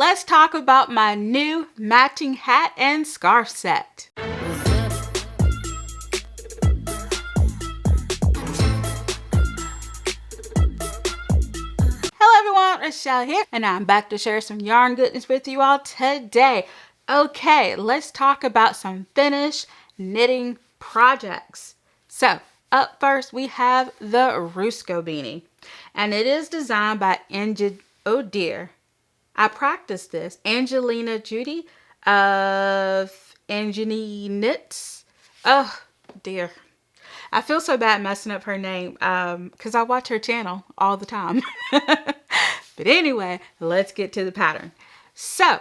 let's talk about my new matching hat and scarf set. Hello everyone, Rochelle here, and I'm back to share some yarn goodness with you all today. Okay, let's talk about some finished knitting projects. So, up first we have the Rusko Beanie, and it is designed by oh dear, I practiced this, Angelina Judy of Angenie Knits. Oh dear, I feel so bad messing up her name because I watch her channel all the time. But anyway, let's get to the pattern. So,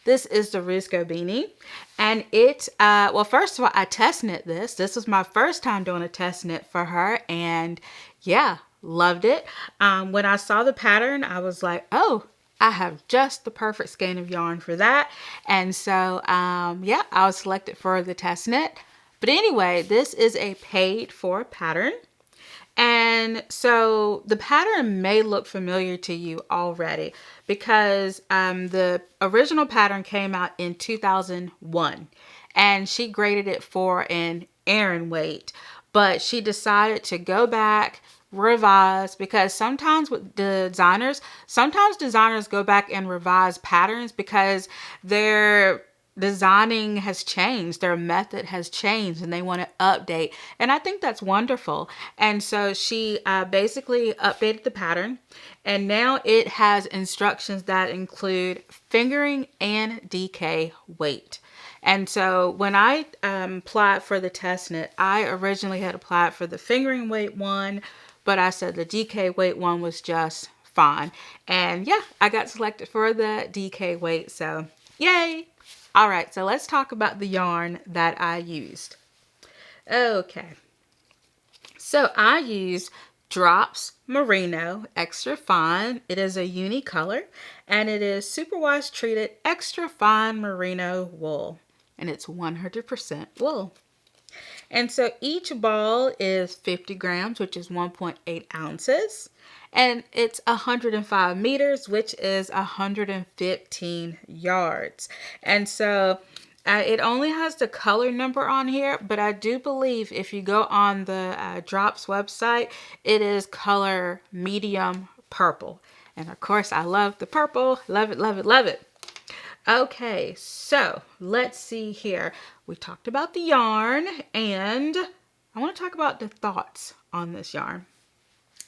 this is the Rusko Beanie, and it, well, first of all, I test knit this. This was my first time doing a test knit for her, and yeah, loved it. When I saw the pattern, I was like, oh, I have just the perfect skein of yarn for that. And so, yeah, I was selected for the test knit. But anyway, this is a paid for pattern. And so the pattern may look familiar to you already because the original pattern came out in 2001 and she graded it for an Aran weight, but she decided to go back, revise, because sometimes with designers go back and revise patterns because their designing has changed, their method has changed, and they want to update. And I think that's wonderful. And so she basically updated the pattern, and now it has instructions that include fingering and DK weight. And so when I applied for the test knit, I originally had applied for the fingering weight one, but I said the DK weight one was just fine. And yeah, I got selected for the DK weight, so yay! All right, so let's talk about the yarn that I used. Okay, so I used Drops Merino Extra Fine. It is a uni color, and it is superwash treated extra fine merino wool, and it's 100% wool. And so each ball is 50 grams, which is 1.8 ounces. And it's 105 meters, which is 115 yards. And so it only has the color number on here, but I do believe if you go on the Drops website, it is color medium purple. And of course, I love the purple. Love it, love it, love it. Okay, so let's see here. We talked about the yarn, and I want to talk about the thoughts on this yarn.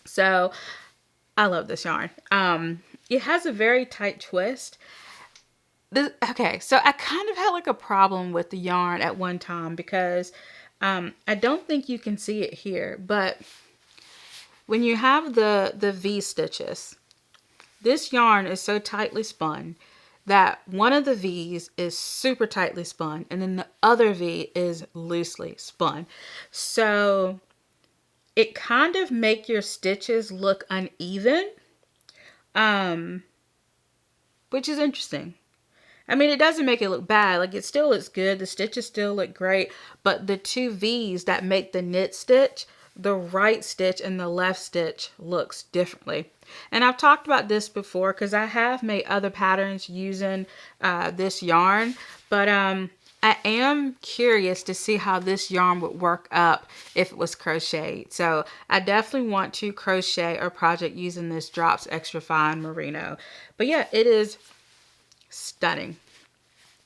So I love this yarn. It has a very tight twist. Okay, so I kind of had like a problem with the yarn at one time because I don't think you can see it here, but when you have the V stitches, this yarn is so tightly spun that one of the V's is super tightly spun and then the other V is loosely spun. So it kind of make your stitches look uneven, which is interesting. I mean, it doesn't make it look bad. Like, it still looks good. The stitches still look great. But the two V's that make the knit stitch, the right stitch and the left stitch looks differently. And I've talked about this before because I have made other patterns using this yarn. But I am curious to see how this yarn would work up if it was crocheted. So I definitely want to crochet a project using this Drops Extra Fine Merino. But yeah, it is stunning.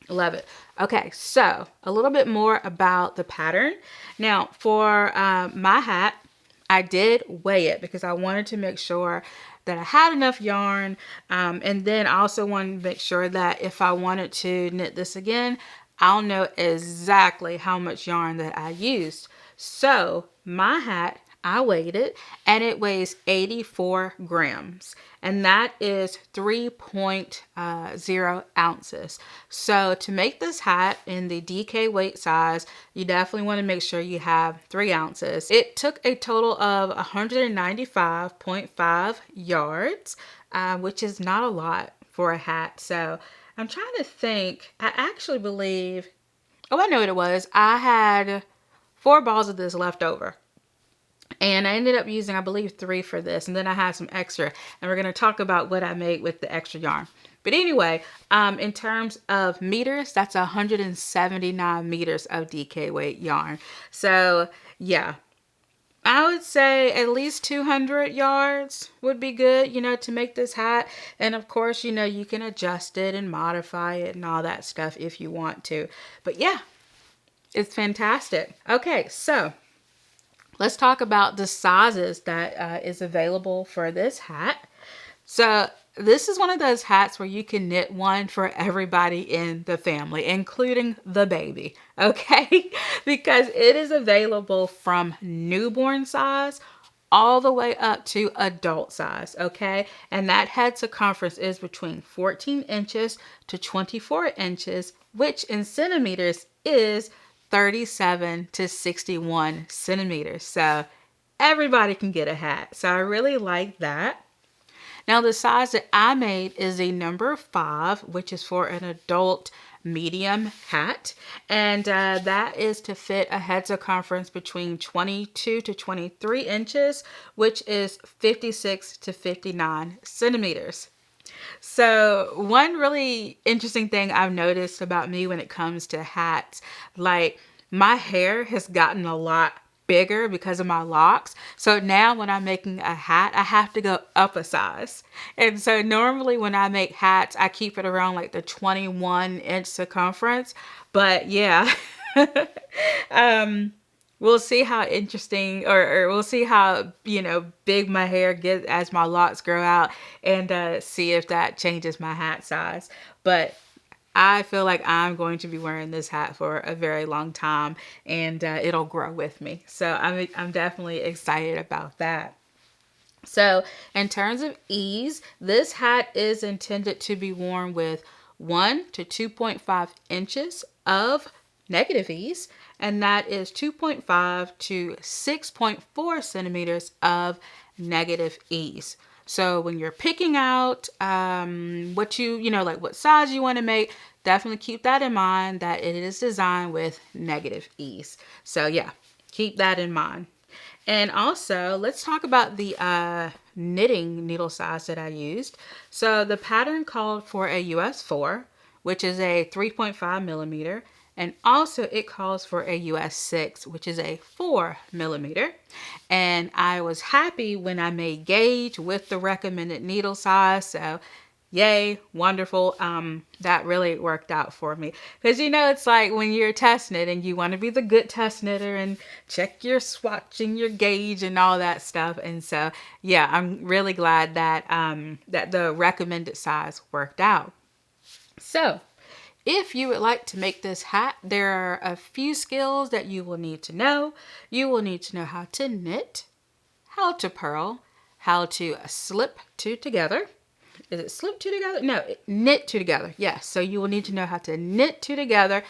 Love it. Okay, so a little bit more about the pattern. Now for my hat, I did weigh it because I wanted to make sure that I had enough yarn. And then I also wanted to make sure that if I wanted to knit this again, I'll know exactly how much yarn that I used. So my hat, I weighed it, and it weighs 84 grams, and that is 3.0 ounces. So to make this hat in the DK weight size, you definitely want to make sure you have 3 ounces. It took a total of 195.5 yards, which is not a lot for a hat. So I'm trying to think. I actually believe, oh, I know what it was. I had 4 balls of this left over. And I ended up using, I believe, 3 for this. And then I had some extra. And we're going to talk about what I made with the extra yarn. But anyway, in terms of meters, that's 179 meters of DK weight yarn. So yeah, I would say at least 200 yards would be good, to make this hat. And of course, you can adjust it and modify it and all that stuff if you want to. But yeah, it's fantastic. Okay, so let's talk about the sizes that is available for this hat. So this is one of those hats where you can knit one for everybody in the family, including the baby, okay? Because it is available from newborn size all the way up to adult size, okay? And that head circumference is between 14 inches to 24 inches, which in centimeters is 37 to 61 centimeters. So everybody can get a hat. So I really like that. Now the size that I made is a number 5, which is for an adult medium hat. And that is to fit a head circumference between 22 to 23 inches, which is 56 to 59 centimeters. So one really interesting thing I've noticed about me when it comes to hats, like my hair has gotten a lot bigger because of my locks. So now when I'm making a hat, I have to go up a size. And so normally when I make hats, I keep it around like the 21-inch circumference. But yeah, we'll see how interesting or we'll see how, big my hair gets as my locks grow out and see if that changes my hat size. But I feel like I'm going to be wearing this hat for a very long time and it'll grow with me. So I'm definitely excited about that. So in terms of ease, this hat is intended to be worn with 1 to 2.5 inches of negative ease, and that is 2.5 to 6.4 centimeters of negative ease. So when you're picking out what like what size you want to make, definitely keep that in mind that it is designed with negative ease. So yeah, keep that in mind. And also, let's talk about the knitting needle size that I used. So the pattern called for a US 4, which is a 3.5 millimeter. And also it calls for a US 6, which is a 4 millimeter. And I was happy when I made gauge with the recommended needle size. So yay, wonderful. That really worked out for me. Because it's like when you're test knitting, you want to be the good test knitter and check your swatch and your gauge and all that stuff. And so yeah, I'm really glad that that the recommended size worked out. So if you would like to make this hat, there are a few skills that you will need to know. You will need to know how to knit, how to purl, how to slip two together. Is it slip two together? No, knit two together. Yes, so you will need to know how to knit two together,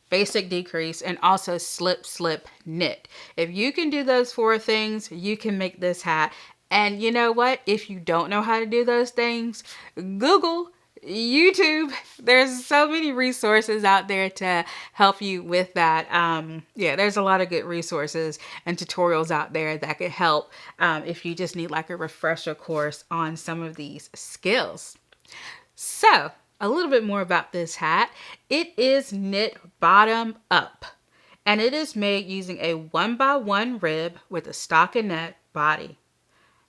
basic decrease, and also slip, slip, knit. If you can do those 4 things, you can make this hat. And you know what? If you don't know how to do those things, Google, YouTube, there's so many resources out there to help you with that. Yeah, there's a lot of good resources and tutorials out there that could help if you just need like a refresher course on some of these skills. So a little bit more about this hat. It is knit bottom up and it is made using a 1x1 rib with a stockinette body.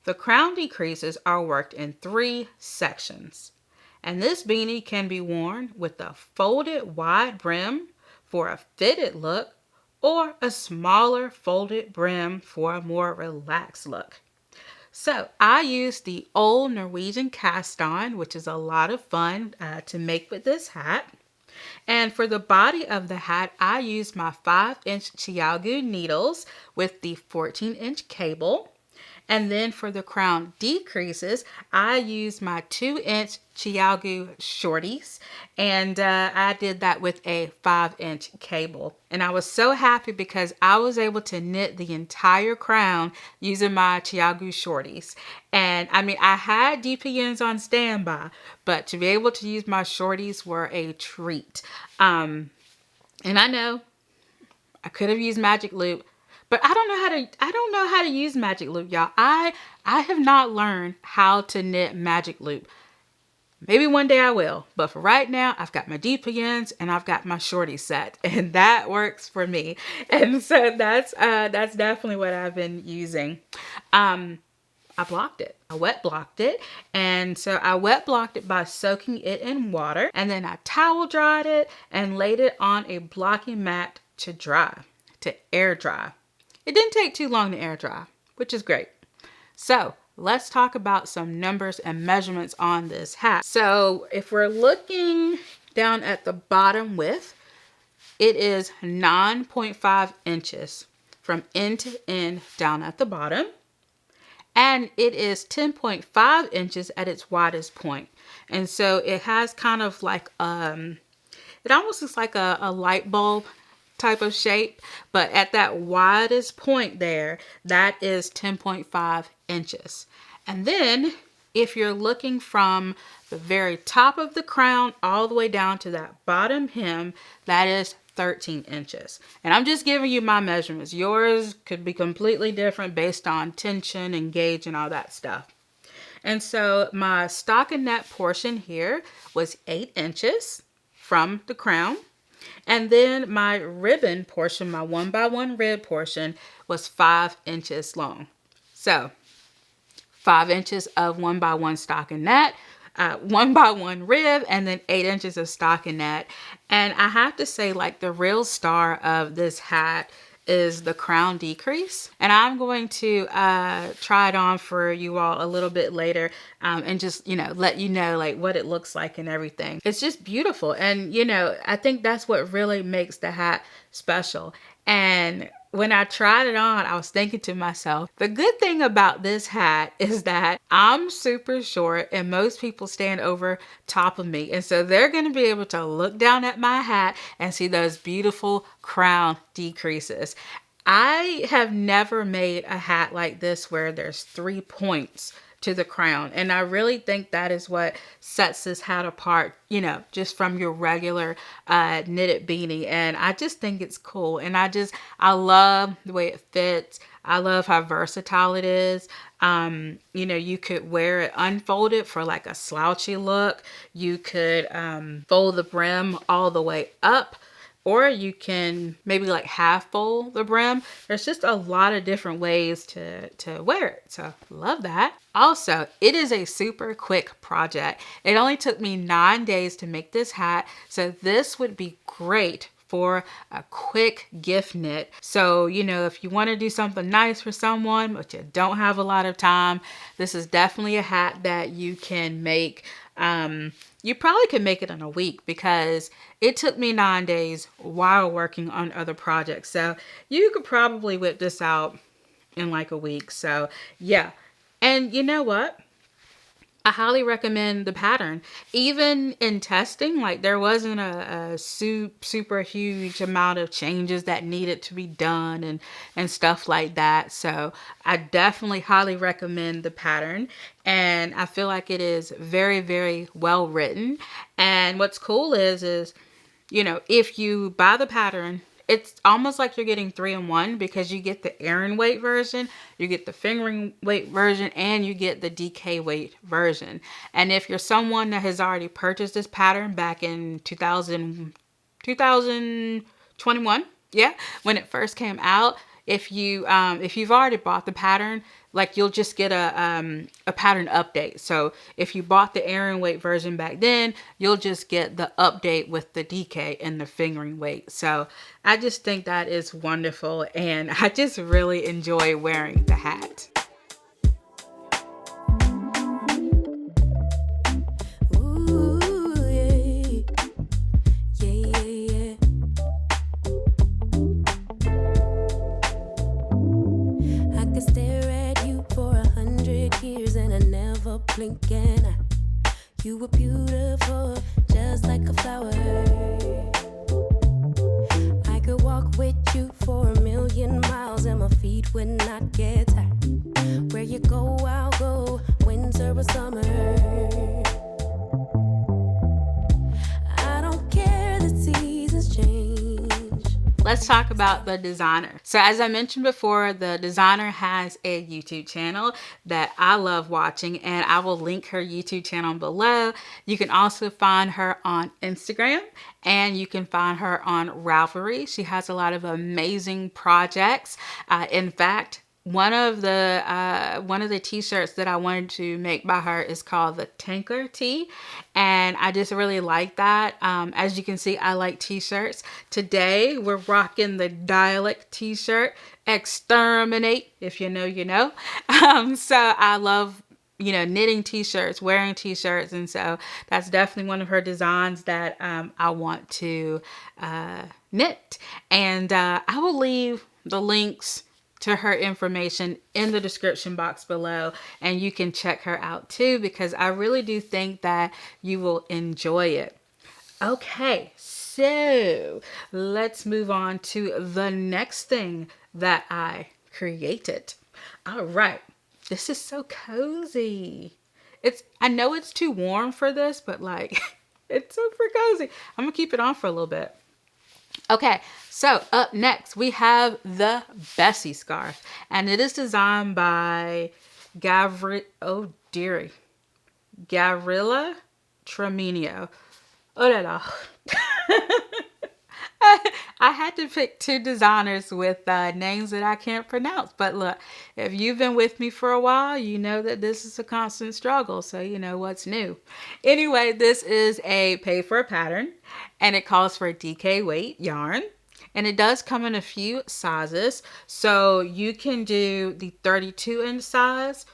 The crown decreases are worked in 3 sections. And this beanie can be worn with a folded wide brim for a fitted look or a smaller folded brim for a more relaxed look. So I used the old Norwegian cast on, which is a lot of fun to make with this hat. And for the body of the hat, I used my 5-inch Chiaogu needles with the 14-inch cable. And then for the crown decreases, I used my 2-inch Chiaogu shorties, and I did that with a 5-inch cable. And I was so happy because I was able to knit the entire crown using my Chiaogu shorties. And I mean, I had DPNs on standby, but to be able to use my shorties were a treat. And I know I could have used magic loop, but I don't know how to use magic loop, y'all. I have not learned how to knit magic loop. Maybe one day I will, but for right now, I've got my DPNs and I've got my shorty set, and that works for me. And so that's definitely what I've been using. I blocked it. I wet blocked it. And so I wet blocked it by soaking it in water. And then I towel dried it and laid it on a blocking mat to dry, to air dry. It didn't take too long to air dry, which is great. So let's talk about some numbers and measurements on this hat. So if we're looking down at the bottom width, it is 9.5 inches from end to end down at the bottom. And it is 10.5 inches at its widest point. And so it has kind of like, it almost looks like a light bulb type of shape. But at that widest point there, that is 10.5 inches. And then if you're looking from the very top of the crown all the way down to that bottom hem, that is 13 inches. And I'm just giving you my measurements. Yours could be completely different based on tension and gauge and all that stuff. And so my stockinette portion here was 8 inches from the crown. And then my ribbon portion, my 1x1 rib portion, was 5 inches long. So 5 inches of 1x1 stockinette, 1x1 rib, and then 8 inches of stockinette. And I have to say, like, the real star of this hat is the crown decrease. And I'm going to try it on for you all a little bit later and just, let you know like what it looks like and everything. It's just beautiful. And, I think that's what really makes the hat special. And when I tried it on, I was thinking to myself, the good thing about this hat is that I'm super short and most people stand over top of me. And so they're going to be able to look down at my hat and see those beautiful crown decreases. I have never made a hat like this where there's 3 points to the crown. And I really think that is what sets this hat apart, just from your regular knitted beanie. And I just think it's cool. And I love the way it fits. I love how versatile it is. You could wear it unfolded for like a slouchy look. You could fold the brim all the way up. Or you can maybe like half fold the brim. There's just a lot of different ways to wear it. So love that. Also, it is a super quick project. It only took me 9 days to make this hat. So this would be great for a quick gift knit. So, if you want to do something nice for someone, but you don't have a lot of time, this is definitely a hat that you can make. You probably could make it in a week because it took me 9 days while working on other projects. So you could probably whip this out in like a week. So yeah. And you know what? I highly recommend the pattern. Even in testing, like there wasn't a super huge amount of changes that needed to be done and stuff like that. So I definitely highly recommend the pattern. And I feel like it is very, very well written. And what's cool is, if you buy the pattern, it's almost like you're getting 3-in-1 because you get the Aran weight version, you get the fingering weight version, and you get the DK weight version. And if you're someone that has already purchased this pattern back in 2021, when it first came out, if you've already bought the pattern, like you'll just get a pattern update. So if you bought the Aran weight version back then, you'll just get the update with the DK and the fingering weight. So I just think that is wonderful, and I just really enjoy wearing the hat. Blinking, you were beautiful, just like a flower. I could walk with you for 1,000,000 miles and my feet would not get tired. let's talk about the designer. So as I mentioned before, the designer has a YouTube channel that I love watching, and I will link her YouTube channel below. You can also find her on Instagram, and you can find her on Ravelry. She has a lot of amazing projects. In fact, one of the t-shirts that I wanted to make by her is called the Tanker Tee, and I just really like that. As you can see, I like t-shirts. Today we're rocking the Dialect t-shirt, Exterminate, if you know, you know. So I love, you know, knitting t-shirts, wearing t-shirts, and so that's definitely one of her designs that I want to knit. And I will leave the links to her information in the description box below, and you can check her out too, because I really do think that you will enjoy it. Okay, so let's move on to the next thing that I created. All right, this is so cozy. I know it's too warm for this, but like it's super cozy. I'm gonna keep it on for a little bit. Okay, so up next we have the Bessie Scarf, and it is designed by Gavrilla Treminio. Oh la la. I had to pick two designers with names that I can't pronounce. But look, if you've been with me for a while, you know that this is a constant struggle. So you know what's new. Anyway, this is a pay for a pattern, and it calls for DK weight yarn. And it does come in a few sizes. So you can do the 32-inch size,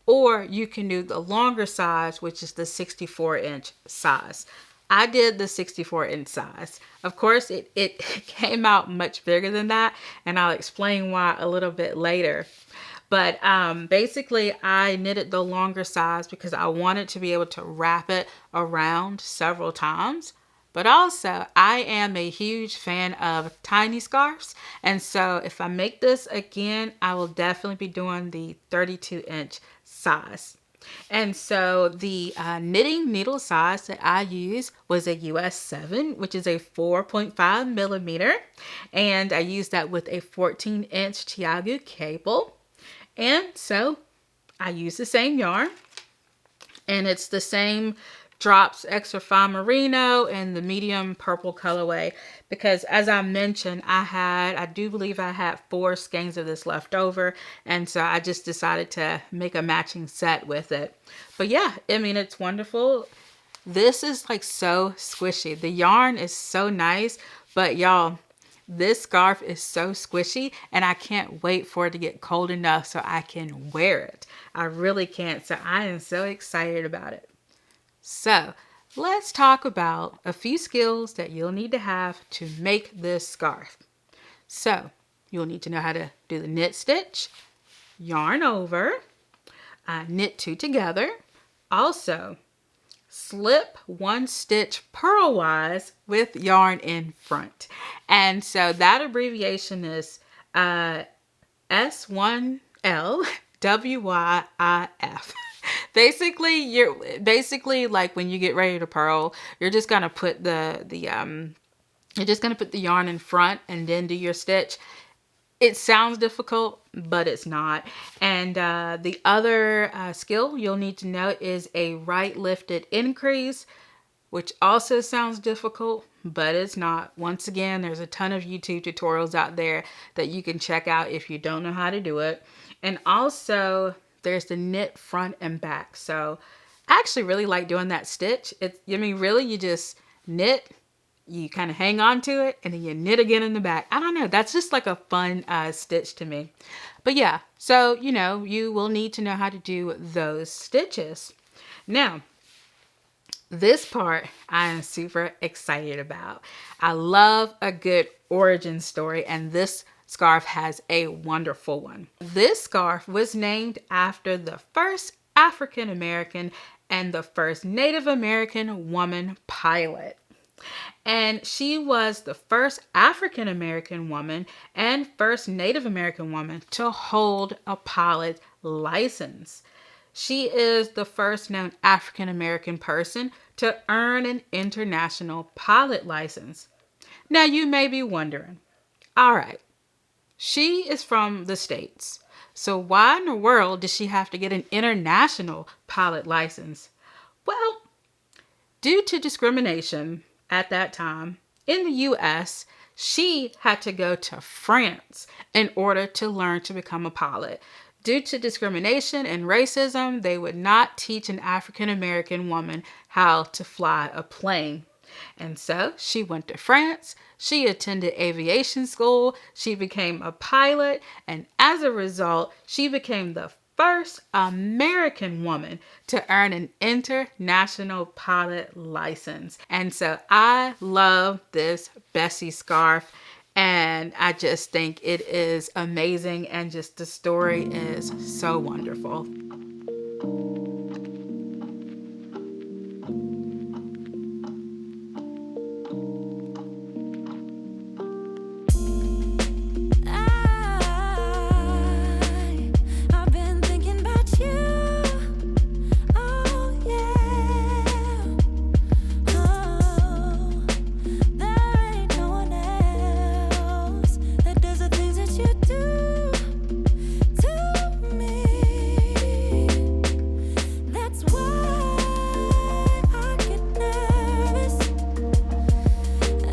or you can do the longer size, which is the 64-inch size. I did the 64-inch size. Of course, it came out much bigger than that, and I'll explain why a little bit later. But basically, I knitted the longer size because I wanted to be able to wrap it around several times. But also, I am a huge fan of tiny scarves, and so if I make this again, I will definitely be doing the 32-inch size. And so the knitting needle size that I used was a US 7, which is a 4.5 millimeter. And I used that with a 14-inch Tiagu cable. And so I used the same yarn. And it's the same drops extra fine merino and the medium purple colorway, because as I mentioned, I do believe I had 4 skeins of this left over, and so I just decided to make a matching set with it. But yeah, I mean, it's wonderful. This is like so squishy. The yarn is so nice, but y'all, this scarf is so squishy, and I can't wait for it to get cold enough so I can wear it. I really can't. So I am so excited about it. So let's talk about a few skills that you'll need to have to make this scarf. So you'll need to know how to do the knit stitch, yarn over, knit 2 together. Also, slip 1 stitch purlwise with yarn in front. And so that abbreviation is S1LWYIF. Basically like when you get ready to purl, you're just gonna put the yarn in front and then do your stitch. It sounds difficult, but it's not. And the other skill you'll need to know is a right lifted increase, which also sounds difficult, but it's not. Once again, there's a ton of YouTube tutorials out there that you can check out if you don't know how to do it. And also, there's the knit front and back. So I actually really like doing that stitch. Really, you just knit, you kind of hang on to it, and then you knit again in the back. I don't know. That's just like a fun stitch to me. But yeah, so, you know, you will need to know how to do those stitches. Now, this part I am super excited about. I love a good origin story, and this scarf has a wonderful one. This scarf was named after the first African American and the first Native American woman pilot. And she was the first African American woman and first Native American woman to hold a pilot license. She is the first known African American person to earn an international pilot license. Now you may be wondering, All right. She is from the States. So why in the world does she have to get an international pilot license? Well, due to discrimination at that time in the US, she had to go to France in order to learn to become a pilot. Due to discrimination and racism, they would not teach an African American woman how to fly a plane. And so she went to France, she attended aviation school, she became a pilot, and as a result, she became the first American woman to earn an international pilot license. And so I love this Bessie Scarf, and I just think it is amazing, and just the story is so wonderful. I've been thinking about you. Oh yeah. Oh, there ain't no one else that does the things that you do to me. That's why I get nervous.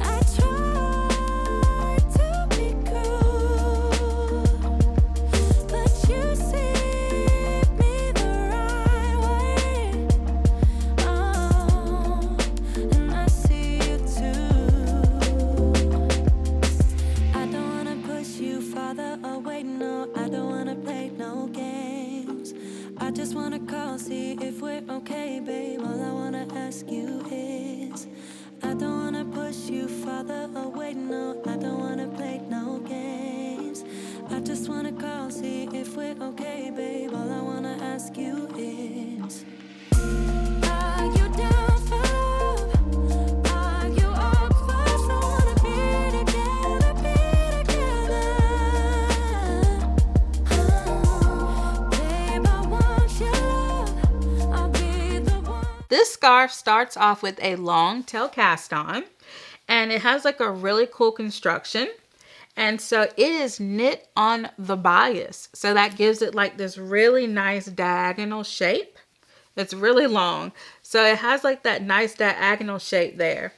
I try to be cool, but you see me the right way. Oh, and I see you too. I don't wanna push you farther away, no. I don't wanna play no games. I just wanna call, see if we're okay, babe. All I wanna ask you is, I don't wanna push you farther away, no. I don't wanna play no games. I just wanna call, see if we're okay, babe. All I wanna ask you is, are you down for love? Are you up for someone to be together, Babe, I want your love. I'll be the one. This scarf starts off with a long tail cast on, and it has like a really cool construction. And so it is knit on the bias. So that gives it like this really nice diagonal shape. It's really long. So it has like that nice diagonal shape there.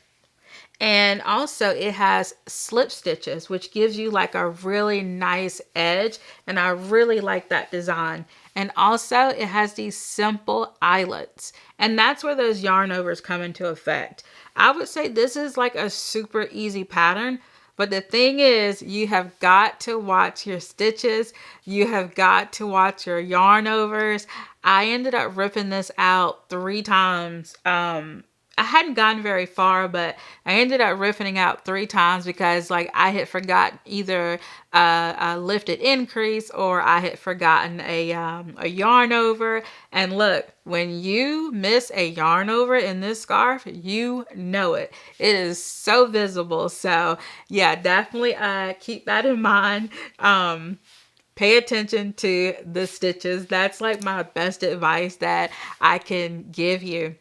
And also it has slip stitches, which gives you like a really nice edge. And I really like that design. And also it has these simple eyelets. And that's where those yarn overs come into effect. I would say this is like a super easy pattern. But the thing is, you have got to watch your stitches. You have got to watch your yarn overs. I ended up ripping this out 3 times. I hadn't gotten very far, but I ended up ripping it out 3 times because like I had forgotten either a lifted increase or I had forgotten a yarn over. And look, when you miss a yarn over in this scarf, you know it. It is so visible. So yeah, definitely keep that in mind. Pay attention to the stitches. That's like my best advice that I can give you.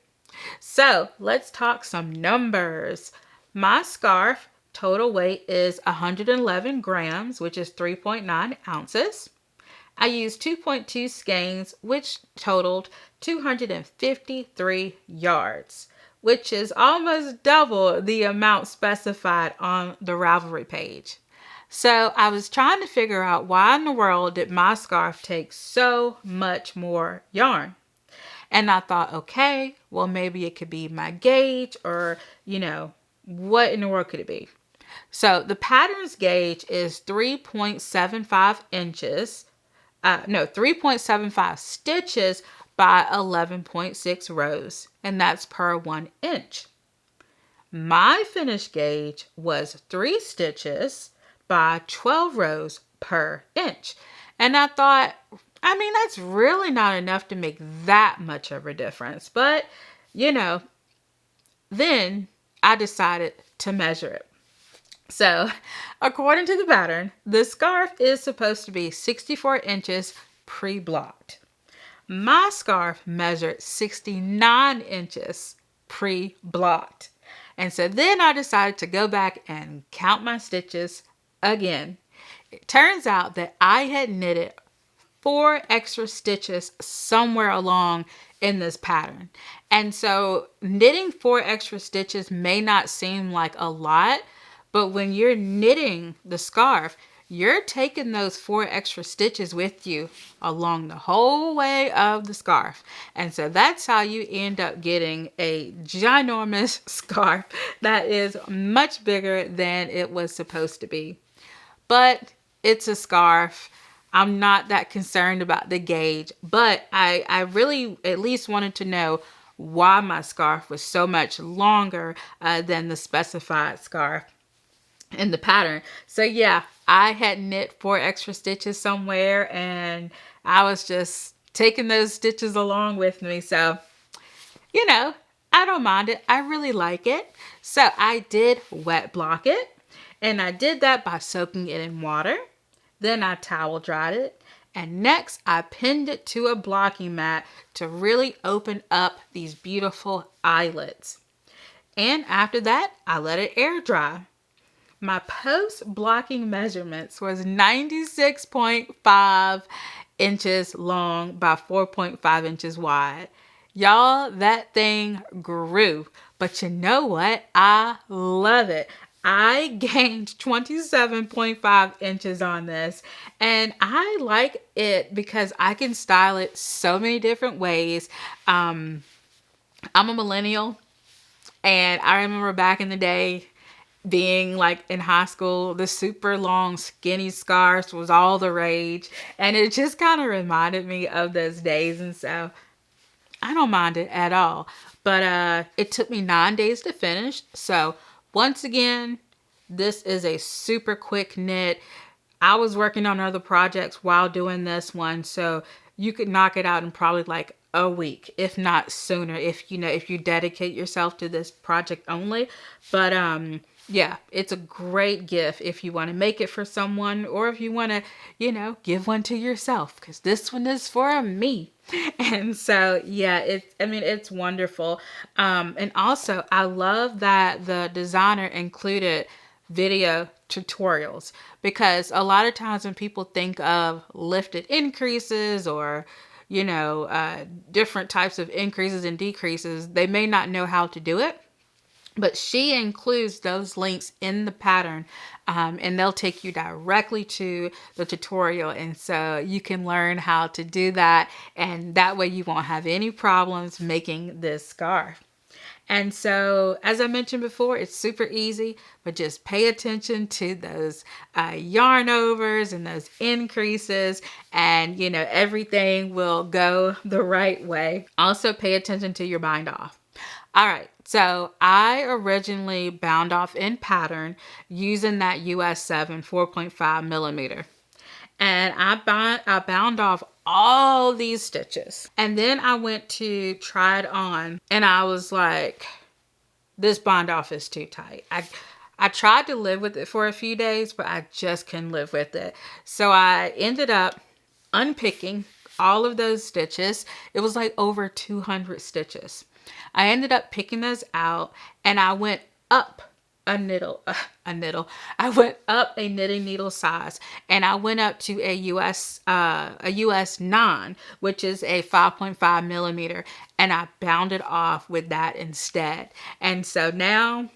So let's talk some numbers. My scarf total weight is 111 grams, which is 3.9 ounces. I used 2.2 skeins, which totaled 253 yards, which is almost double the amount specified on the Ravelry page. So I was trying to figure out why in the world did my scarf take so much more yarn? And I thought, okay, well, maybe it could be my gauge or, what in the world could it be? So the pattern's gauge is 3.75 inches, 3.75 stitches by 11.6 rows, and that's per 1 inch. My finished gauge was 3 stitches by 12 rows per inch. And I thought, that's really not enough to make that much of a difference. But, then I decided to measure it. So, according to the pattern, the scarf is supposed to be 64 inches pre-blocked. My scarf measured 69 inches pre-blocked. And so then I decided to go back and count my stitches again. It turns out that I had knitted 4 extra stitches somewhere along in this pattern. And so knitting 4 extra stitches may not seem like a lot, but when you're knitting the scarf, you're taking those 4 extra stitches with you along the whole way of the scarf. And so that's how you end up getting a ginormous scarf that is much bigger than it was supposed to be. But it's a scarf. I'm not that concerned about the gauge, but I really at least wanted to know why my scarf was so much longer than the specified scarf in the pattern. So yeah, I had knit 4 extra stitches somewhere and I was just taking those stitches along with me. So, you know, I don't mind it. I really like it. So I did wet block it, and I did that by soaking it in water. Then I towel dried it, and next I pinned it to a blocking mat to really open up these beautiful eyelets. And after that, I let it air dry. My post blocking measurements was 96.5 inches long by 4.5 inches wide. Y'all, that thing grew. But you know what? I love it. I gained 27.5 inches on this, and I like it because I can style it so many different ways. I'm a millennial, and I remember back in the day being like in high school, the super long skinny scarves was all the rage, and it just kind of reminded me of those days, and so I don't mind it at all. But it took me 9 days to finish. So once again, this is a super quick knit. I was working on other projects while doing this one, so you could knock it out in probably like a week, if not sooner, if you dedicate yourself to this project only. But yeah, it's a great gift if you want to make it for someone, or if you want to, give one to yourself, because this one is for me. And so, yeah, it's wonderful. And also, I love that the designer included video tutorials, because a lot of times when people think of lifted increases or, different types of increases and decreases, they may not know how to do it. But she includes those links in the pattern, and they'll take you directly to the tutorial. And so you can learn how to do that. And that way you won't have any problems making this scarf. And so, as I mentioned before, it's super easy, but just pay attention to those yarn overs and those increases, and, everything will go the right way. Also, pay attention to your bind off. All right, so I originally bound off in pattern using that US 7 4.5 millimeter. And I bound off all these stitches. And then I went to try it on, and I was like, this bind off is too tight. I tried to live with it for a few days, but I just couldn't live with it. So I ended up unpicking all of those stitches. It was like over 200 stitches. I ended up picking those out, and I went up I went up a knitting needle size, and I went up to a US 9, which is a 5.5 millimeter, and I bound it off with that instead. And so now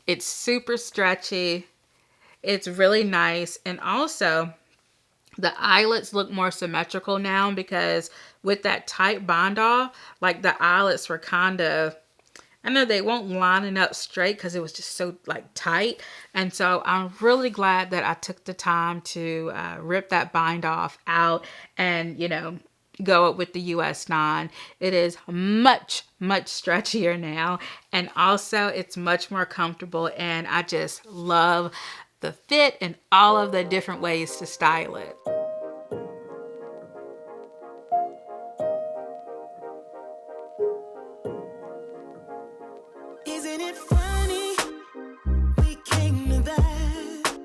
it's super stretchy. It's really nice. And also the eyelets look more symmetrical now, because with that tight bind off, like the eyelets were kind of, I know they won't lining up straight because it was just so tight. And so I'm really glad that I took the time to rip that bind off out and, go up with the US 9. It is much, much stretchier now. And also it's much more comfortable. And I just love the fit and all of the different ways to style it. Isn't it funny? We came to that.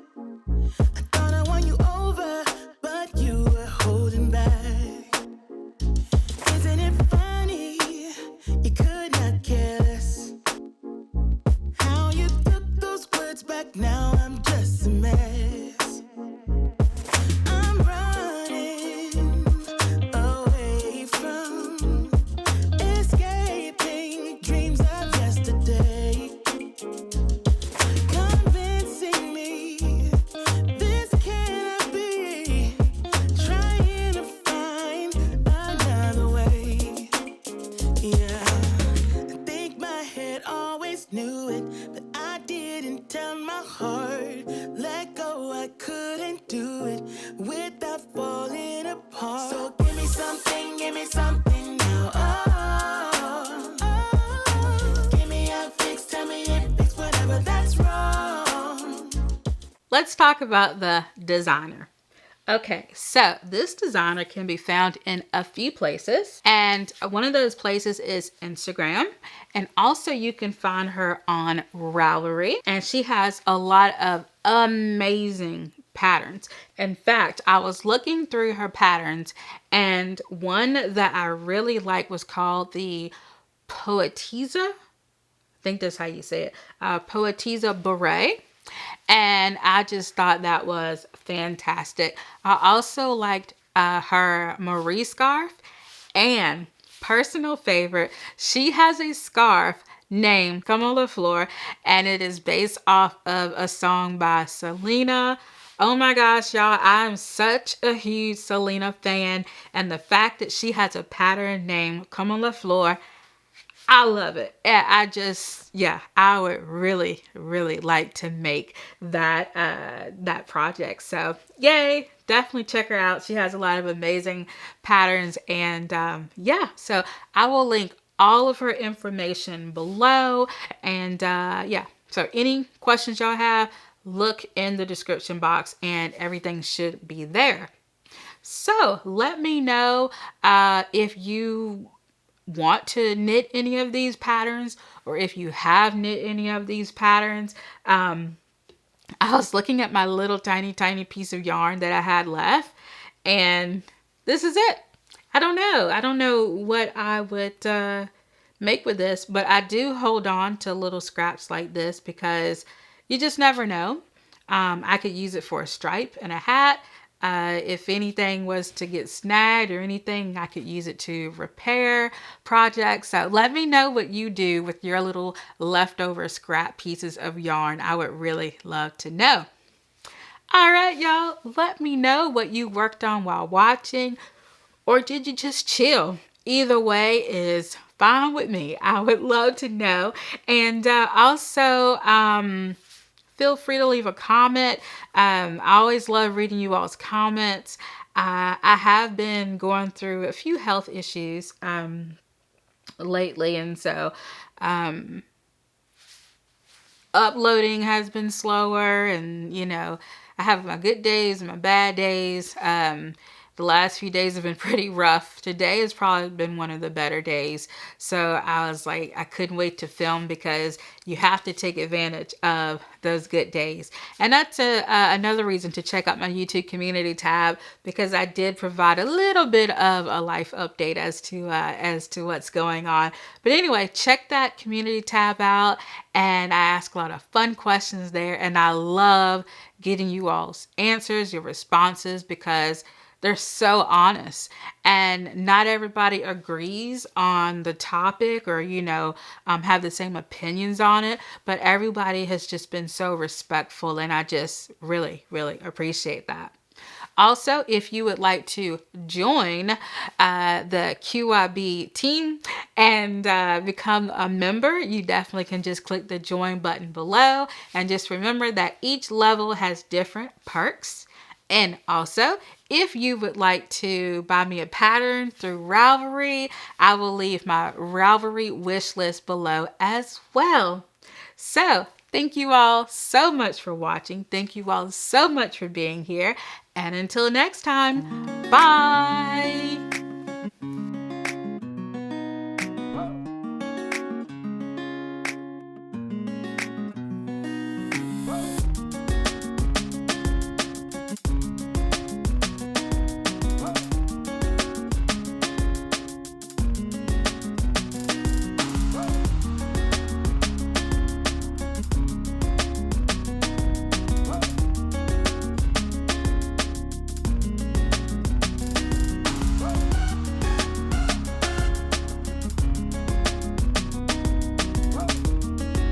I thought I won you over, but you were holding back. Isn't it funny? You could not care less. How you took those words back, now I'm just a mess. down my heart. Let go, I couldn't do it without falling apart. So give me something now. Oh, oh. Give me a fix, tell me if it's whatever that's wrong. Let's talk about the designer. Okay, so this designer can be found in a few places, and one of those places is Instagram, and also you can find her on Ravelry, and she has a lot of amazing patterns. In fact, I was looking through her patterns, and one that I really like was called the Poetisa. I think that's how you say it. Poetisa Beret. And I just thought that was fantastic. I also liked her Marie scarf, and personal favorite, she has a scarf named Comme on the Floor, and it is based off of a song by Selena. Oh my gosh, y'all, I'm such a huge Selena fan, and the fact that she has a pattern named Comme on the Floor, I love it. I would really, really like to make that project. So yay, definitely check her out. She has a lot of amazing patterns, and so I will link all of her information below. And so any questions y'all have, look in the description box and everything should be there. So let me know if you want to knit any of these patterns, or if you have knit any of these patterns. I was looking at my little tiny piece of yarn that I had left, and this is it. I don't know what I would make with this, but I do hold on to little scraps like this because you just never know. I could use it for a stripe and a hat. If anything was to get snagged or anything, I could use it to repair projects. So let me know what you do with your little leftover scrap pieces of yarn. I would really love to know. All right, y'all, let me know what you worked on while watching, or did you just chill? Either way is fine with me. I would love to know. And also, feel free to leave a comment. I always love reading you all's comments. I have been going through a few health issues lately, and so uploading has been slower, and I have my good days and my bad days. The last few days have been pretty rough. Today has probably been one of the better days. So I was like, I couldn't wait to film because you have to take advantage of those good days. And that's another reason to check out my YouTube community tab, because I did provide a little bit of a life update as to what's going on. But anyway, check that community tab out, and I ask a lot of fun questions there. And I love getting you all's answers, your responses, because they're so honest, and not everybody agrees on the topic or, have the same opinions on it, but everybody has just been so respectful, and I just really, really appreciate that. Also, if you would like to join the QYB team and become a member, you definitely can just click the join button below, and just remember that each level has different perks. And also, if you would like to buy me a pattern through Ravelry, I will leave my Ravelry wishlist below as well. So, thank you all so much for watching. Thank you all so much for being here. And until next time, bye!